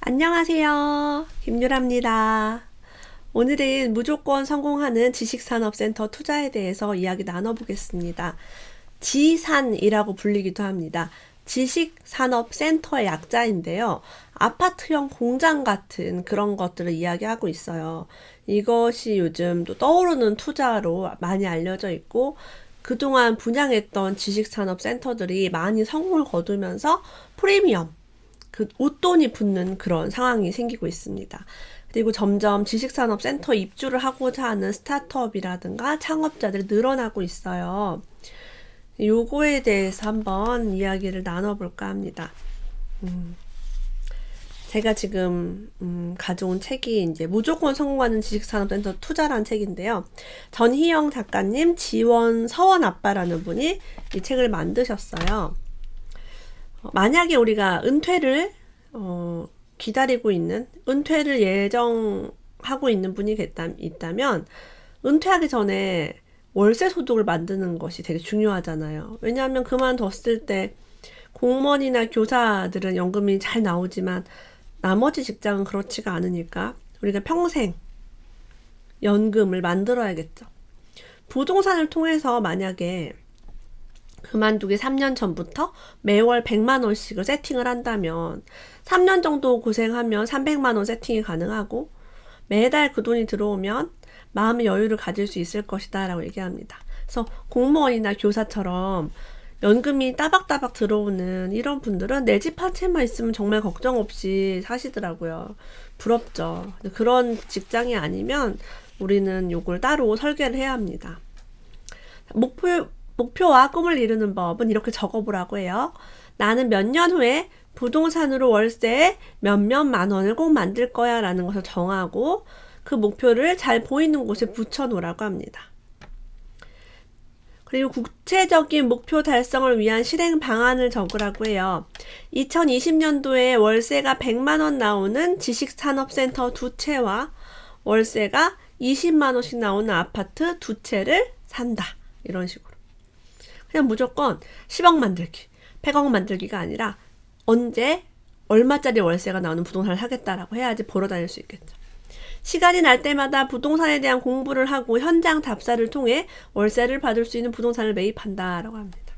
안녕하세요. 김유라입니다. 오늘은 무조건 성공하는 지식산업센터 투자에 대해서 이야기 나눠보겠습니다. 지산이라고 불리기도 합니다. 지식산업센터의 약자인데요. 아파트형 공장 같은 그런 것들을 이야기하고 있어요. 이것이 요즘 또 떠오르는 투자로 많이 알려져 있고, 그동안 분양했던 지식산업센터들이 많이 성공을 거두면서 프리미엄, 그 웃돈이 붙는 그런 상황이 생기고 있습니다. 그리고 점점 지식산업센터 입주를 하고자 하는 스타트업이라든가 창업자들이 늘어나고 있어요. 요거에 대해서 한번 이야기를 나눠볼까 합니다. 제가 지금 가져온 책이 이제 무조건 성공하는 지식산업센터 투자라는 책인데요. 전희영 작가님, 지원 서원 아빠라는 분이 이 책을 만드셨어요. 만약에 우리가 은퇴를 기다리고 있는, 은퇴를 예정하고 있는 분이 있다면 은퇴하기 전에 월세 소득을 만드는 것이 되게 중요하잖아요. 왜냐하면 그만뒀을 때 공무원이나 교사들은 연금이 잘 나오지만 나머지 직장은 그렇지가 않으니까 우리가 평생 연금을 만들어야겠죠. 부동산을 통해서 만약에 그만두기 3년 전부터 매월 100만 원씩을 세팅을 한다면 3년 정도 고생하면 300만 원 세팅이 가능하고 매달 그 돈이 들어오면 마음의 여유를 가질 수 있을 것이다 라고 얘기합니다. 그래서 공무원이나 교사처럼 연금이 따박따박 들어오는 이런 분들은 내 집 한 채만 있으면 정말 걱정 없이 사시더라고요. 부럽죠. 그런 직장이 아니면 우리는 요걸 따로 설계를 해야 합니다. 목표와 꿈을 이루는 법은 이렇게 적어보라고 해요. 나는 몇 년 후에 부동산으로 월세에 몇몇만 원을 꼭 만들 거야 라는 것을 정하고 그 목표를 잘 보이는 곳에 붙여놓으라고 합니다. 그리고 구체적인 목표 달성을 위한 실행 방안을 적으라고 해요. 2020년도에 월세가 100만 원 나오는 지식산업센터 2채와 월세가 20만 원씩 나오는 아파트 2채를 산다. 이런 식으로. 그냥 무조건 10억 만들기, 100억 만들기가 아니라 언제 얼마짜리 월세가 나오는 부동산을 사겠다라고 해야지 보러 다닐 수 있겠죠. 시간이 날 때마다 부동산에 대한 공부를 하고 현장 답사를 통해 월세를 받을 수 있는 부동산을 매입한다라고 합니다.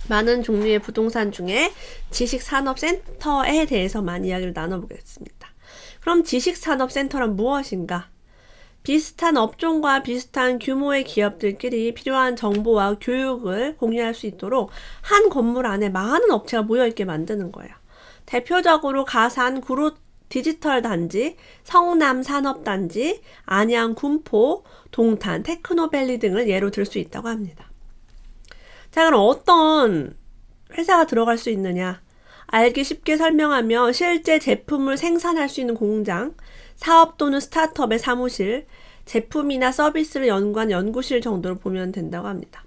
많은 종류의 부동산 중에 지식산업센터에 대해서만 이야기를 나눠보겠습니다. 그럼 지식산업센터란 무엇인가? 비슷한 업종과 비슷한 규모의 기업들끼리 필요한 정보와 교육을 공유할 수 있도록 한 건물 안에 많은 업체가 모여있게 만드는 거예요. 대표적으로 가산 구로 디지털 단지, 성남 산업단지, 안양 군포, 동탄 테크노밸리 등을 예로 들 수 있다고 합니다. 자, 그럼 어떤 회사가 들어갈 수 있느냐? 알기 쉽게 설명하면 실제 제품을 생산할 수 있는 공장, 사업 또는 스타트업의 사무실, 제품이나 서비스를 연구한 연구실 정도로 보면 된다고 합니다.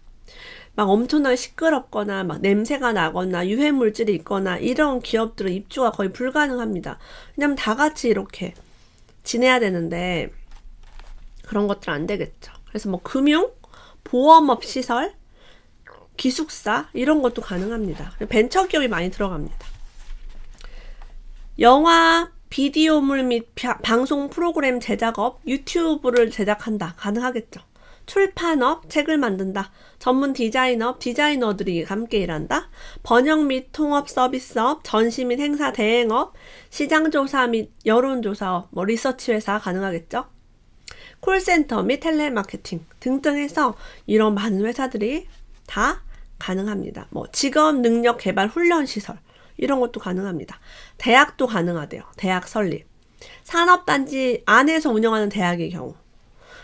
막 엄청나게 시끄럽거나 막 냄새가 나거나 유해물질이 있거나 이런 기업들은 입주가 거의 불가능합니다. 왜냐면 다 같이 이렇게 지내야 되는데 그런 것들 안 되겠죠. 그래서 뭐 금융, 보험업 시설, 기숙사 이런 것도 가능합니다. 벤처기업이 많이 들어갑니다. 영화, 비디오물 및 방송 프로그램 제작업, 유튜브를 제작한다. 가능하겠죠. 출판업, 책을 만든다. 전문 디자인업, 디자이너들이 함께 일한다. 번역 및 통업 서비스업, 전시 및 행사 대행업, 시장조사 및 여론조사업, 리서치 회사 가능하겠죠. 콜센터 및 텔레마케팅 등등 해서 이런 많은 회사들이 다 가능합니다. 직업 능력 개발 훈련 시설 이런 것도 가능합니다. 대학도 가능하대요. 대학 설립. 산업단지 안에서 운영하는 대학의 경우.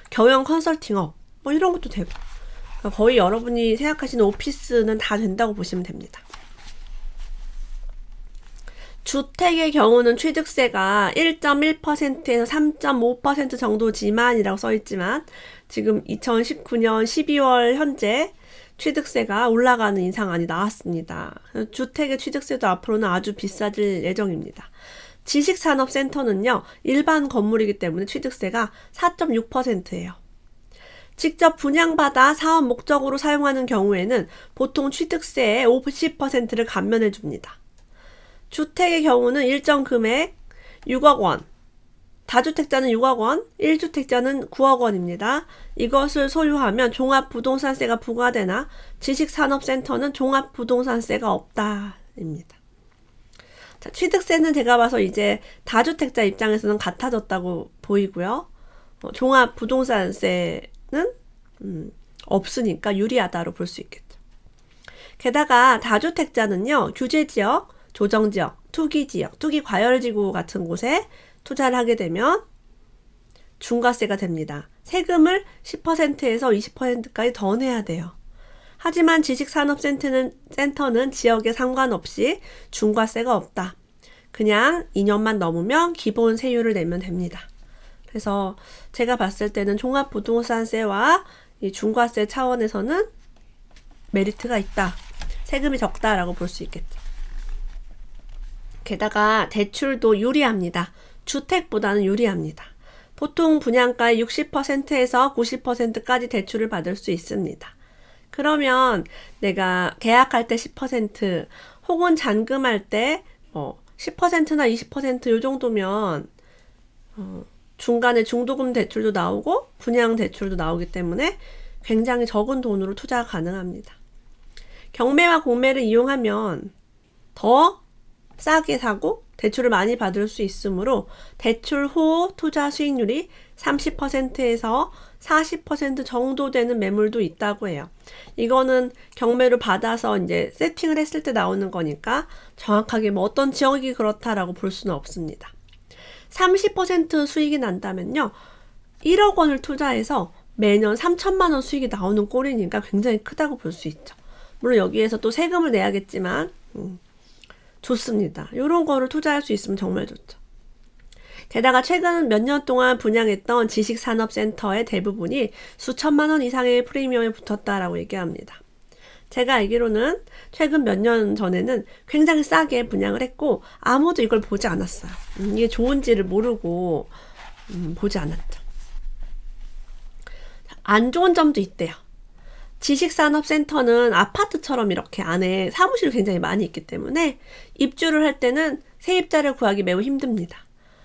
경영 컨설팅업. 이런 것도 되고. 그러니까 거의 여러분이 생각하시는 오피스는 다 된다고 보시면 됩니다. 주택의 경우는 취득세가 1.1%에서 3.5% 정도지만이라고 써있지만 지금 2019년 12월 현재 취득세가 올라가는 인상안이 나왔습니다. 주택의 취득세도 앞으로는 아주 비싸질 예정입니다. 지식산업센터는요, 일반 건물이기 때문에 취득세가 4.6%예요. 직접 분양받아 사업 목적으로 사용하는 경우에는 보통 취득세의 50%를 감면해 줍니다. 주택의 경우는 일정 금액 6억 원. 다주택자는 6억 원, 1주택자는 9억 원입니다. 이것을 소유하면 종합부동산세가 부과되나 지식산업센터는 종합부동산세가 없다입니다. 자, 취득세는 제가 봐서 이제 다주택자 입장에서는 같아졌다고 보이고요. 종합부동산세는 없으니까 유리하다로 볼 수 있겠죠. 게다가 다주택자는요, 규제지역, 조정지역, 투기지역, 투기과열지구 같은 곳에 투자를 하게 되면 중과세가 됩니다. 세금을 10%에서 20%까지 더 내야 돼요. 하지만 지식산업센터는 지역에 상관없이 중과세가 없다. 그냥 2년만 넘으면 기본 세율을 내면 됩니다. 그래서 제가 봤을 때는 종합부동산세와 이 중과세 차원에서는 메리트가 있다. 세금이 적다라고 볼 수 있겠죠. 게다가 대출도 유리합니다. 주택보다는 유리합니다. 보통 분양가의 60%에서 90%까지 대출을 받을 수 있습니다. 그러면 내가 계약할 때 10% 혹은 잔금할 때 10%나 20% 요 정도면 중간에 중도금 대출도 나오고 분양 대출도 나오기 때문에 굉장히 적은 돈으로 투자가 가능합니다. 경매와 공매를 이용하면 더 싸게 사고 대출을 많이 받을 수 있으므로 대출 후 투자 수익률이 30%에서 40% 정도 되는 매물도 있다고 해요. 이거는 경매로 받아서 이제 세팅을 했을 때 나오는 거니까 정확하게 뭐 어떤 지역이 그렇다라고 볼 수는 없습니다. 30% 수익이 난다면요, 1억 원을 투자해서 매년 3천만 원 수익이 나오는 꼴이니까 굉장히 크다고 볼 수 있죠. 물론 여기에서 또 세금을 내야겠지만 좋습니다. 이런 거를 투자할 수 있으면 정말 좋죠. 게다가 최근 몇 년 동안 분양했던 지식산업센터의 대부분이 수천만 원 이상의 프리미엄에 붙었다라고 얘기합니다. 제가 알기로는 최근 몇 년 전에는 굉장히 싸게 분양을 했고 아무도 이걸 보지 않았어요. 이게 좋은지를 모르고 보지 않았죠. 안 좋은 점도 있대요. 지식산업센터는 아파트처럼 이렇게 안에 사무실이 굉장히 많이 있기 때문에 입주를 할 때는 세입자를 구하기 매우 힘듭니다.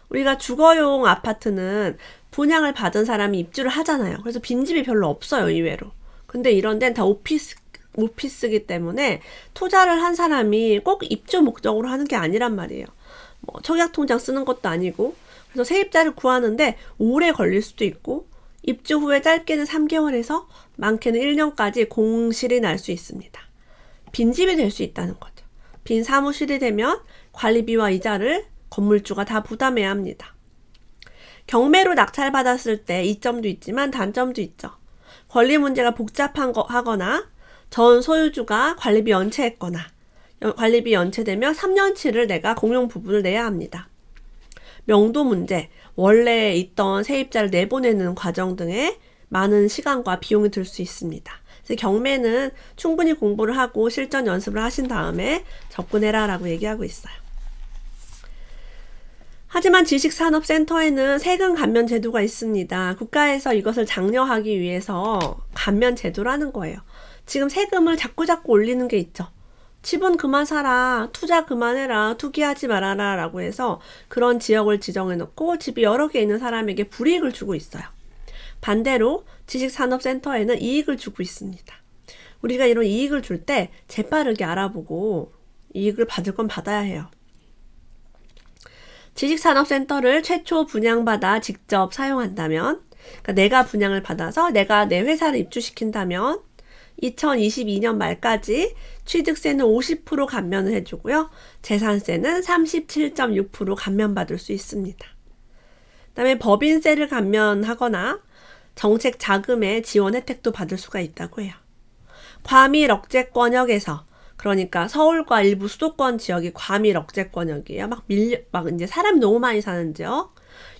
우리가 주거용 아파트는 분양을 받은 사람이 입주를 하잖아요. 그래서 빈집이 별로 없어요, 의외로. 근데 이런 데는 다 오피스기 때문에 투자를 한 사람이 꼭 입주 목적으로 하는 게 아니란 말이에요. 뭐 청약통장 쓰는 것도 아니고. 그래서 세입자를 구하는데 오래 걸릴 수도 있고 입주 후에 짧게는 3개월에서 많게는 1년까지 공실이 날 수 있습니다. 빈집이 될 수 있다는 거죠. 빈 사무실이 되면 관리비와 이자를 건물주가 다 부담해야 합니다. 경매로 낙찰받았을 때 이점도 있지만 단점도 있죠. 권리 문제가 복잡하거나 전 소유주가 관리비 연체했거나 관리비 연체되면 3년치를 내가 공용 부분을 내야 합니다. 명도 문제, 원래 있던 세입자를 내보내는 과정 등에 많은 시간과 비용이 들 수 있습니다. 그래서 경매는 충분히 공부를 하고 실전 연습을 하신 다음에 접근해라 라고 얘기하고 있어요. 하지만 지식산업센터에는 세금 감면 제도가 있습니다. 국가에서 이것을 장려하기 위해서 감면 제도라는 거예요. 지금 세금을 자꾸 올리는 게 있죠. 집은 그만 사라, 투자 그만해라, 투기하지 말아라 라고 해서 그런 지역을 지정해 놓고 집이 여러 개 있는 사람에게 불이익을 주고 있어요. 반대로 지식산업센터에는 이익을 주고 있습니다. 우리가 이런 이익을 줄 때 재빠르게 알아보고 이익을 받을 건 받아야 해요. 지식산업센터를 최초 분양받아 직접 사용한다면, 그러니까 내가 분양을 받아서 내가 내 회사를 입주시킨다면 2022년 말까지 취득세는 50% 감면을 해주고요. 재산세는 37.6% 감면받을 수 있습니다. 그 다음에 법인세를 감면하거나 정책 자금의 지원 혜택도 받을 수가 있다고 해요. 과밀 억제권역에서, 그러니까 서울과 일부 수도권 지역이 과밀 억제권역이에요. 막 이제 사람이 너무 많이 사는 지역.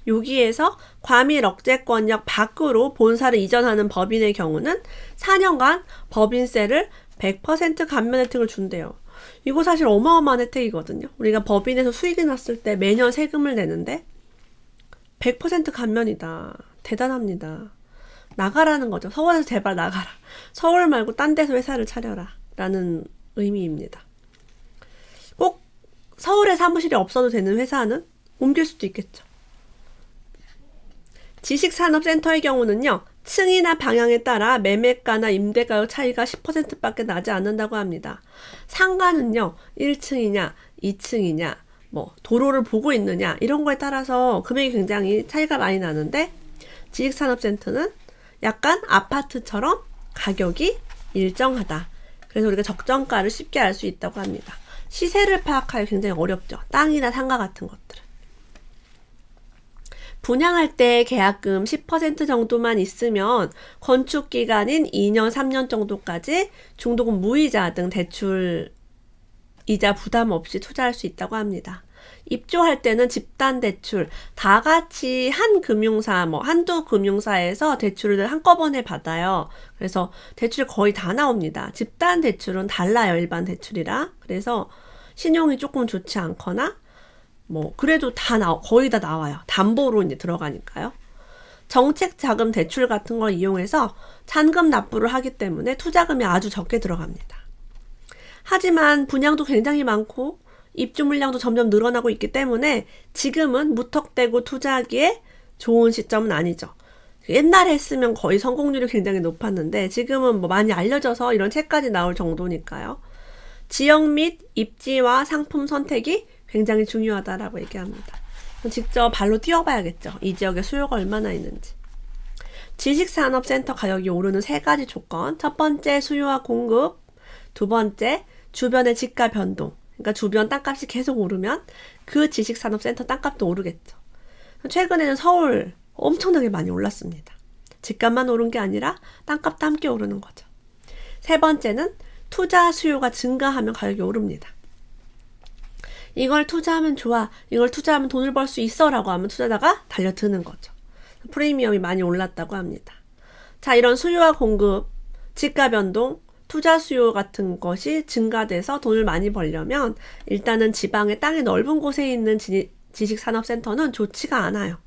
여기에서 과밀 억제권역 밖으로 본사를 이전하는 법인의 경우는 4년간 법인세를 100% 감면 혜택을 준대요. 이거 사실 어마어마한 혜택이거든요. 우리가 법인에서 수익이 났을 때 매년 세금을 내는데 100% 감면이다. 대단합니다. 나가라는 거죠. 서울에서 제발 나가라. 서울 말고 딴 데서 회사를 차려라. 라는 의미입니다. 꼭 서울에 사무실이 없어도 되는 회사는 옮길 수도 있겠죠. 지식산업센터의 경우는요, 층이나 방향에 따라 매매가나 임대가격 차이가 10%밖에 나지 않는다고 합니다. 상가는요, 1층이냐, 2층이냐, 뭐 도로를 보고 있느냐 이런 거에 따라서 금액이 굉장히 차이가 많이 나는데, 지식산업센터는 약간 아파트처럼 가격이 일정하다. 그래서 우리가 적정가를 쉽게 알 수 있다고 합니다. 시세를 파악하기 굉장히 어렵죠. 땅이나 상가 같은 것들은. 분양할 때 계약금 10% 정도만 있으면 건축기간인 2년, 3년 정도까지 중도금 무이자 등 대출 이자 부담 없이 투자할 수 있다고 합니다. 입주할 때는 집단대출, 다 같이 한 금융사, 한두 금융사에서 대출을 한꺼번에 받아요. 그래서 대출이 거의 다 나옵니다. 집단대출은 달라요, 일반 대출이랑. 그래서 신용이 조금 좋지 않거나, 그래도 거의 다 나와요. 담보로 이제 들어가니까요. 정책자금 대출 같은 걸 이용해서 잔금 납부를 하기 때문에 투자금이 아주 적게 들어갑니다. 하지만 분양도 굉장히 많고 입주 물량도 점점 늘어나고 있기 때문에 지금은 무턱대고 투자하기에 좋은 시점은 아니죠. 옛날에 했으면 거의 성공률이 굉장히 높았는데 지금은 많이 알려져서 이런 책까지 나올 정도니까요. 지역 및 입지와 상품 선택이 굉장히 중요하다라고 얘기합니다. 직접 발로 뛰어봐야겠죠. 이 지역에 수요가 얼마나 있는지. 지식산업센터 가격이 오르는 3가지 조건. 첫 번째, 수요와 공급. 두 번째, 주변의 집가 변동. 그러니까 주변 땅값이 계속 오르면 그 지식산업센터 땅값도 오르겠죠. 최근에는 서울 엄청나게 많이 올랐습니다. 집값만 오른 게 아니라 땅값도 함께 오르는 거죠. 세 번째는 투자 수요가 증가하면 가격이 오릅니다. 이걸 투자하면 좋아, 이걸 투자하면 돈을 벌 수 있어 라고 하면 투자자가 달려드는 거죠. 프리미엄이 많이 올랐다고 합니다. 자, 이런 수요와 공급, 집가 변동, 투자 수요 같은 것이 증가돼서 돈을 많이 벌려면 일단은 지방의 땅이 넓은 곳에 있는 지식산업센터는 좋지가 않아요.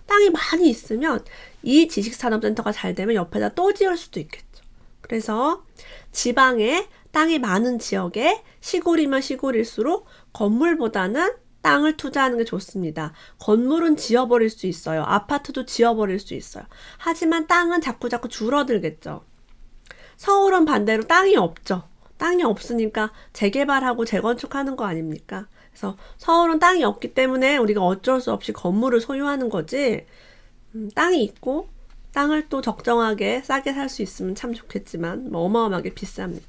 땅이 많이 있으면 이 지식산업센터가 잘 되면 옆에다 또 지을 수도 있겠죠. 그래서 지방에 땅이 많은 지역에 시골이면 시골일수록 건물보다는 땅을 투자하는 게 좋습니다. 건물은 지어버릴 수 있어요. 아파트도 지어버릴 수 있어요. 하지만 땅은 자꾸 줄어들겠죠. 서울은 반대로 땅이 없죠. 땅이 없으니까 재개발하고 재건축하는 거 아닙니까? 그래서 서울은 땅이 없기 때문에 우리가 어쩔 수 없이 건물을 소유하는 거지, 땅이 있고 땅을 또 적정하게 싸게 살 수 있으면 참 좋겠지만 어마어마하게 비쌉니다.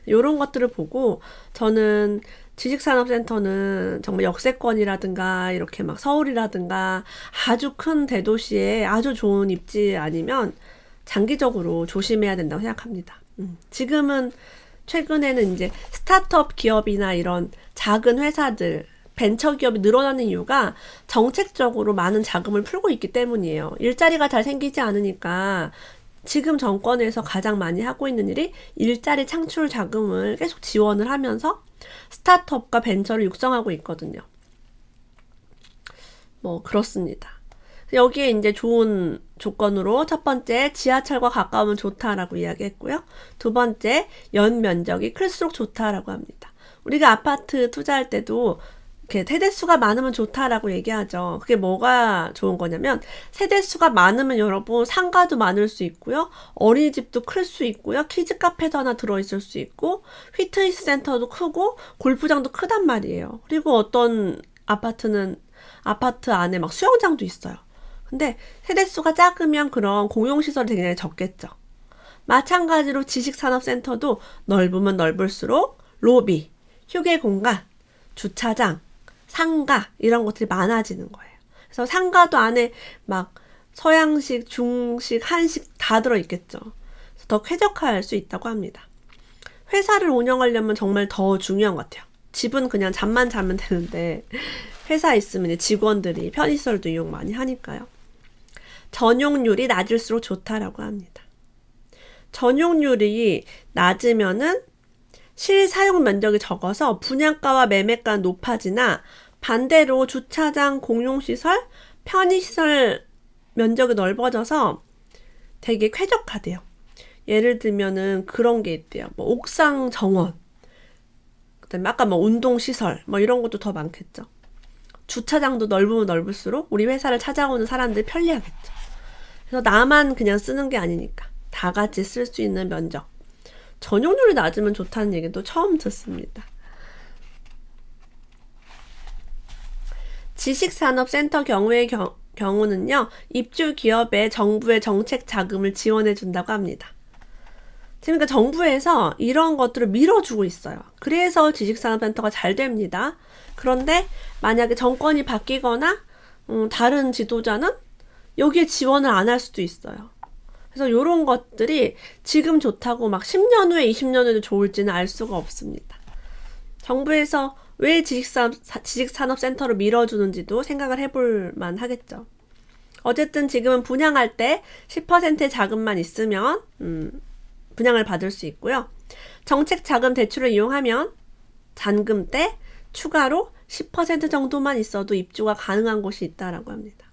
이런 것들을 보고 저는 지식산업센터는 정말 역세권이라든가 이렇게 서울이라든가 아주 큰 대도시에 아주 좋은 입지 아니면 장기적으로 조심해야 된다고 생각합니다. 지금은 최근에는 이제 스타트업 기업이나 이런 작은 회사들, 벤처 기업이 늘어나는 이유가 정책적으로 많은 자금을 풀고 있기 때문이에요. 일자리가 잘 생기지 않으니까 지금 정권에서 가장 많이 하고 있는 일이 일자리 창출 자금을 계속 지원을 하면서 스타트업과 벤처를 육성하고 있거든요. 그렇습니다. 여기에 이제 좋은 조건으로 첫 번째, 지하철과 가까우면 좋다라고 이야기했고요. 두 번째, 연 면적이 클수록 좋다라고 합니다. 우리가 아파트 투자할 때도 이렇게 세대수가 많으면 좋다라고 얘기하죠. 그게 뭐가 좋은 거냐면 세대수가 많으면 여러분 상가도 많을 수 있고요. 어린이집도 클 수 있고요. 키즈 카페도 하나 들어있을 수 있고 피트니스 센터도 크고 골프장도 크단 말이에요. 그리고 어떤 아파트는 아파트 안에 수영장도 있어요. 근데 세대수가 작으면 그런 공용시설이 굉장히 적겠죠. 마찬가지로 지식산업센터도 넓으면 넓을수록 로비, 휴게공간, 주차장, 상가 이런 것들이 많아지는 거예요. 그래서 상가도 안에 서양식, 중식, 한식 다 들어있겠죠. 그래서 더 쾌적할 수 있다고 합니다. 회사를 운영하려면 정말 더 중요한 것 같아요. 집은 그냥 잠만 자면 되는데 회사 있으면 직원들이 편의시설도 이용 많이 하니까요. 전용률이 낮을수록 좋다라고 합니다. 전용률이 낮으면은 실사용 면적이 적어서 분양가와 매매가는 높아지나 반대로 주차장, 공용시설, 편의시설 면적이 넓어져서 되게 쾌적하대요. 예를 들면은 그런 게 있대요. 옥상 정원, 그다음에 아까 운동시설 이런 것도 더 많겠죠. 주차장도 넓으면 넓을수록 우리 회사를 찾아오는 사람들이 편리하겠죠. 그래서 나만 그냥 쓰는 게 아니니까 다 같이 쓸 수 있는 면적. 전용률이 낮으면 좋다는 얘기도 처음 듣습니다. 지식산업센터 경우는요, 입주 기업에 정부의 정책 자금을 지원해 준다고 합니다. 그러니까 정부에서 이런 것들을 밀어주고 있어요. 그래서 지식산업센터가 잘 됩니다. 그런데 만약에 정권이 바뀌거나 다른 지도자는 여기에 지원을 안 할 수도 있어요. 그래서 이런 것들이 지금 좋다고 막 10년 후에 20년 후에도 좋을지는 알 수가 없습니다. 정부에서 왜 지식산업센터를 밀어주는지도 생각을 해볼 만하겠죠. 어쨌든 지금은 분양할 때 10%의 자금만 있으면 분양을 받을 수 있고요. 정책 자금 대출을 이용하면 잔금 때 추가로 10% 정도만 있어도 입주가 가능한 곳이 있다라고 합니다.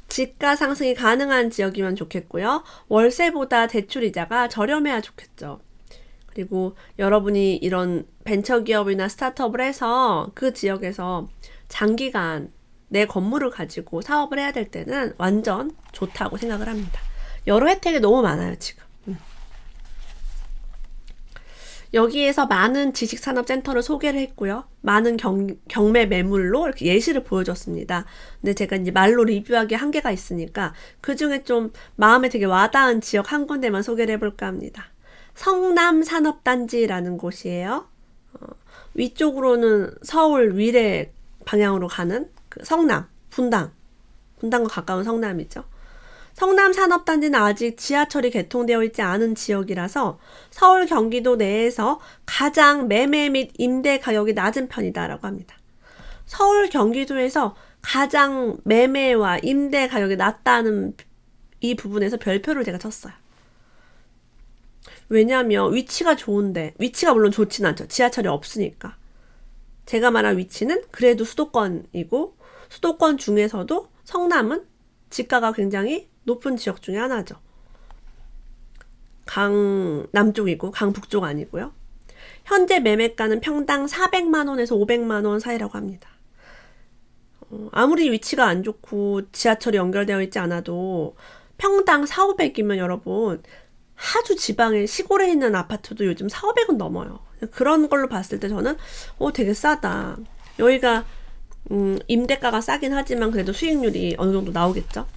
집가 상승이 가능한 지역이면 좋겠고요. 월세보다 대출 이자가 저렴해야 좋겠죠. 그리고 여러분이 이런 벤처기업이나 스타트업을 해서 그 지역에서 장기간 내 건물을 가지고 사업을 해야 될 때는 완전 좋다고 생각을 합니다. 여러 혜택이 너무 많아요, 지금. 여기에서 많은 지식산업센터를 소개를 했고요. 많은 경매 매물로 이렇게 예시를 보여줬습니다. 근데 제가 이제 말로 리뷰하기 한계가 있으니까 그 중에 좀 마음에 되게 와닿은 지역 한 군데만 소개를 해볼까 합니다. 성남산업단지라는 곳이에요. 위쪽으로는 서울 위례 방향으로 가는 그 성남, 분당과 가까운 성남이죠. 성남산업단지는 아직 지하철이 개통되어 있지 않은 지역이라서 서울 경기도 내에서 가장 매매 및 임대 가격이 낮은 편이다라고 합니다. 서울 경기도에서 가장 매매와 임대 가격이 낮다는 이 부분에서 별표를 제가 쳤어요. 왜냐하면 위치가 좋은데, 위치가 물론 좋진 않죠. 지하철이 없으니까. 제가 말한 위치는 그래도 수도권이고, 수도권 중에서도 성남은 지가가 굉장히 높은 지역 중에 하나죠. 강 남쪽이고 강 북쪽 아니고요. 현재 매매가는 평당 400만원에서 500만원 사이라고 합니다. 아무리 위치가 안 좋고 지하철이 연결되어 있지 않아도 평당 4,500이면 여러분 아주 지방의 시골에 있는 아파트도 요즘 4,500은 넘어요. 그런 걸로 봤을 때 저는 되게 싸다. 여기가 임대가가 싸긴 하지만 그래도 수익률이 어느 정도 나오겠죠.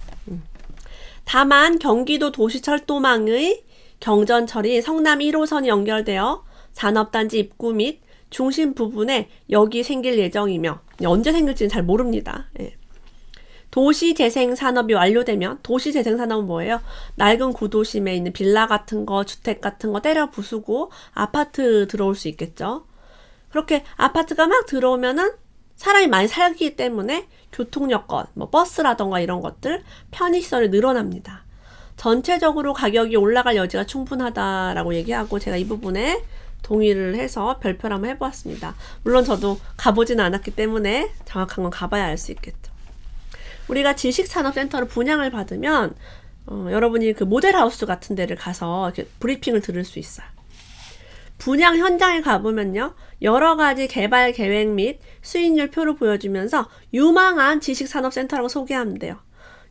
다만 경기도 도시철도망의 경전철이 성남 1호선이 연결되어 산업단지 입구 및 중심 부분에 역이 생길 예정이며 언제 생길지는 잘 모릅니다. 예. 도시재생산업이 완료되면 도시재생산업은 뭐예요? 낡은 구도심에 있는 빌라 같은 거, 주택 같은 거 때려 부수고 아파트 들어올 수 있겠죠. 그렇게 아파트가 막 들어오면은 사람이 많이 살기 때문에 교통 여건, 버스라던가 이런 것들 편의시설이 늘어납니다. 전체적으로 가격이 올라갈 여지가 충분하다라고 얘기하고 제가 이 부분에 동의를 해서 별표를 한번 해보았습니다. 물론 저도 가보지는 않았기 때문에 정확한 건 가봐야 알 수 있겠죠. 우리가 지식산업센터를 분양을 받으면 여러분이 그 모델하우스 같은 데를 가서 이렇게 브리핑을 들을 수 있어요. 분양 현장에 가보면요. 여러 가지 개발 계획 및 수익률 표를 보여주면서 유망한 지식산업센터라고 소개하면 돼요.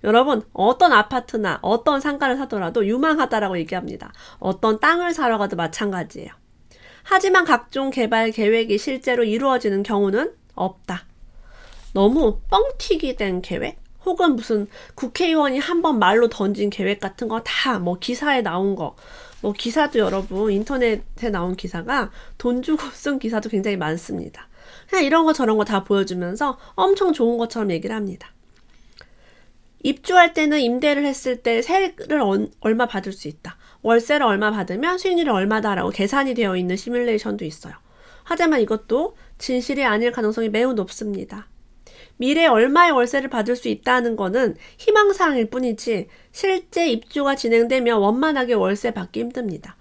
여러분 어떤 아파트나 어떤 상가를 사더라도 유망하다라고 얘기합니다. 어떤 땅을 사러 가도 마찬가지예요. 하지만 각종 개발 계획이 실제로 이루어지는 경우는 없다. 너무 뻥튀기 된 계획? 혹은 무슨 국회의원이 한번 말로 던진 계획 같은 거 다 기사에 나온 거 기사도 여러분 인터넷에 나온 기사가 돈 주고 쓴 기사도 굉장히 많습니다. 그냥 이런 거 저런 거 다 보여주면서 엄청 좋은 것처럼 얘기를 합니다. 입주할 때는 임대를 했을 때 세를 얼마 받을 수 있다. 월세를 얼마 받으면 수익률이 얼마다라고 계산이 되어 있는 시뮬레이션도 있어요. 하지만 이것도 진실이 아닐 가능성이 매우 높습니다. 미래에 얼마의 월세를 받을 수 있다는 거는 희망사항일 뿐이지 실제 입주가 진행되면 원만하게 월세 받기 힘듭니다.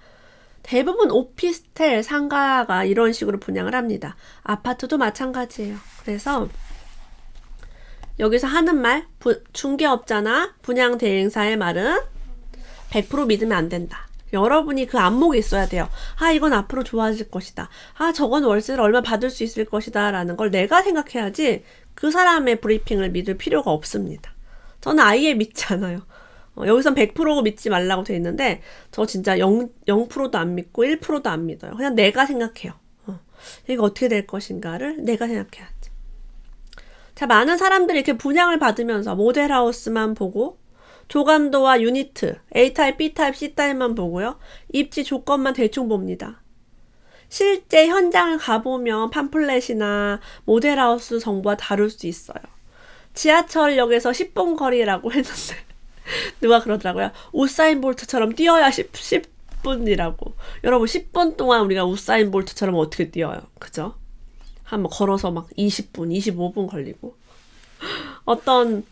대부분 오피스텔 상가가 이런 식으로 분양을 합니다. 아파트도 마찬가지예요. 그래서 여기서 하는 말, 중개업자나 분양 대행사의 말은 100% 믿으면 안 된다. 여러분이 그 안목이 있어야 돼요. 아, 이건 앞으로 좋아질 것이다. 아, 저건 월세를 얼마 받을 수 있을 것이다. 라는 걸 내가 생각해야지 그 사람의 브리핑을 믿을 필요가 없습니다. 저는 아예 믿지 않아요. 여기선 100% 믿지 말라고 돼 있는데 저 진짜 0%도 안 믿고 1%도 안 믿어요. 그냥 내가 생각해요. 이거 어떻게 될 것인가를 내가 생각해야지. 자, 많은 사람들이 이렇게 분양을 받으면서 모델하우스만 보고 조감도와 유니트, A타입, B타입, C타입만 보고요. 입지 조건만 대충 봅니다. 실제 현장을 가보면 팜플렛이나 모델하우스 정보와 다를 수 있어요. 지하철역에서 10분 거리라고 했는데 누가 그러더라고요. 우사인 볼트처럼 뛰어야 10분이라고. 여러분 10분 동안 우리가 우사인 볼트처럼 어떻게 뛰어요? 그죠? 한번 걸어서 막 20분, 25분 걸리고. 어떤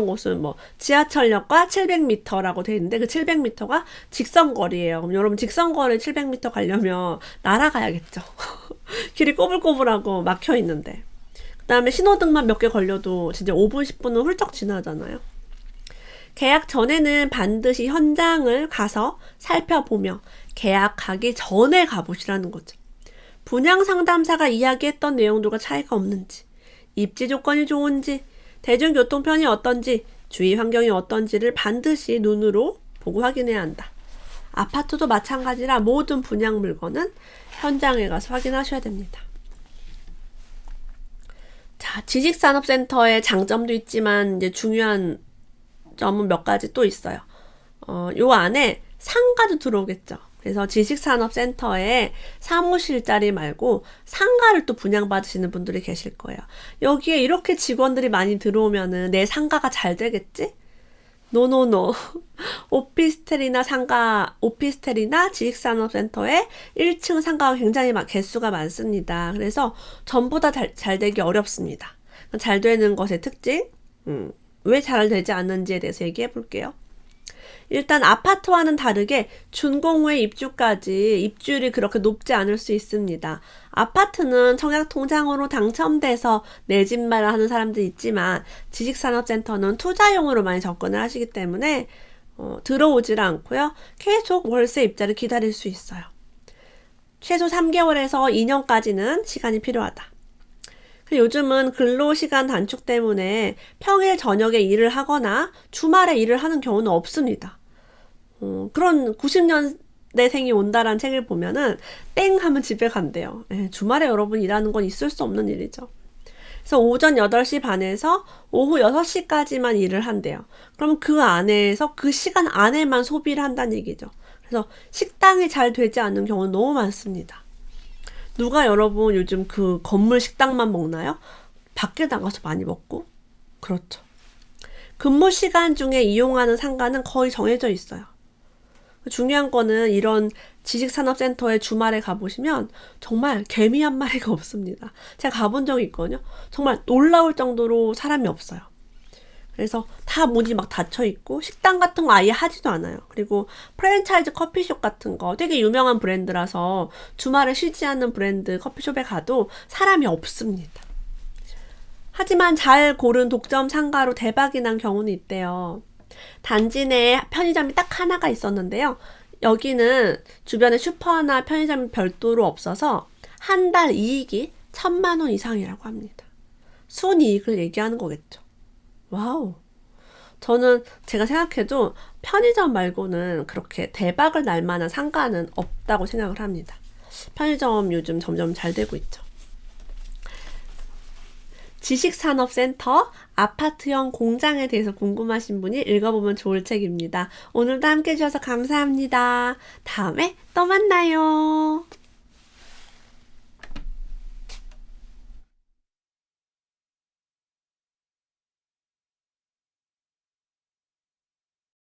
곳은 뭐 지하철역과 700m라고 돼 있는데 그 700m가 직선거리예요. 그럼 여러분 직선거리 700m 가려면 날아가야겠죠. 길이 꼬불꼬불하고 막혀 있는데. 그 다음에 신호등만 몇 개 걸려도 진짜 5분, 10분은 훌쩍 지나잖아요. 계약 전에는 반드시 현장을 가서 살펴보며 계약하기 전에 가보시라는 거죠. 분양 상담사가 이야기했던 내용들과 차이가 없는지, 입지 조건이 좋은지, 대중교통편이 어떤지, 주위 환경이 어떤지를 반드시 눈으로 보고 확인해야 한다. 아파트도 마찬가지라 모든 분양 물건은 현장에 가서 확인하셔야 됩니다. 자, 지식산업센터의 장점도 있지만 이제 중요한 점은 몇 가지 또 있어요. 요 안에 상가도 들어오겠죠. 그래서 지식산업센터에 사무실 자리 말고 상가를 또 분양받으시는 분들이 계실 거예요. 여기에 이렇게 직원들이 많이 들어오면은 내 상가가 잘 되겠지? 노노노. 오피스텔이나 지식산업센터에 1층 상가가 굉장히 개수가 많습니다. 그래서 전부 다 잘 되기 어렵습니다. 잘 되는 것의 특징, 왜 잘 되지 않는지에 대해서 얘기해 볼게요. 일단 아파트와는 다르게 준공후에 입주까지 입주율이 그렇게 높지 않을 수 있습니다. 아파트는 청약통장으로 당첨돼서 내 집 마련하는 사람들이 있지만 지식산업센터는 투자용으로 많이 접근을 하시기 때문에 들어오질 않고요. 계속 월세 입자를 기다릴 수 있어요. 최소 3개월에서 2년까지는 시간이 필요하다. 요즘은 근로시간 단축 때문에 평일 저녁에 일을 하거나 주말에 일을 하는 경우는 없습니다. 그런 90년대생이 온다라는 책을 보면은 땡 하면 집에 간대요. 주말에 여러분 일하는 건 있을 수 없는 일이죠. 그래서 오전 8시 반에서 오후 6시까지만 일을 한대요. 그럼 그 안에서 그 시간 안에만 소비를 한다는 얘기죠. 그래서 식당이 잘 되지 않는 경우는 너무 많습니다. 누가 여러분 요즘 그 건물 식당만 먹나요? 밖에 나가서 많이 먹고? 그렇죠. 근무 시간 중에 이용하는 상가는 거의 정해져 있어요. 중요한 거는 이런 지식산업센터에 주말에 가보시면 정말 개미 한 마리가 없습니다. 제가 가본 적이 있거든요. 정말 놀라울 정도로 사람이 없어요. 그래서 다 문이 막 닫혀 있고 식당 같은 거 아예 하지도 않아요. 그리고 프랜차이즈 커피숍 같은 거 되게 유명한 브랜드라서 주말에 쉬지 않는 브랜드 커피숍에 가도 사람이 없습니다. 하지만 잘 고른 독점 상가로 대박이 난 경우는 있대요. 단지 내에 편의점이 딱 하나가 있었는데요. 여기는 주변에 슈퍼나 편의점이 별도로 없어서 한 달 이익이 1,000만 원 이상이라고 합니다. 순이익을 얘기하는 거겠죠. 와우. 저는 제가 생각해도 편의점 말고는 그렇게 대박을 날 만한 상가는 없다고 생각을 합니다. 편의점 요즘 점점 잘 되고 있죠. 지식산업센터 아파트형 공장에 대해서 궁금하신 분이 읽어보면 좋을 책입니다. 오늘도 함께 해주셔서 감사합니다. 다음에 또 만나요.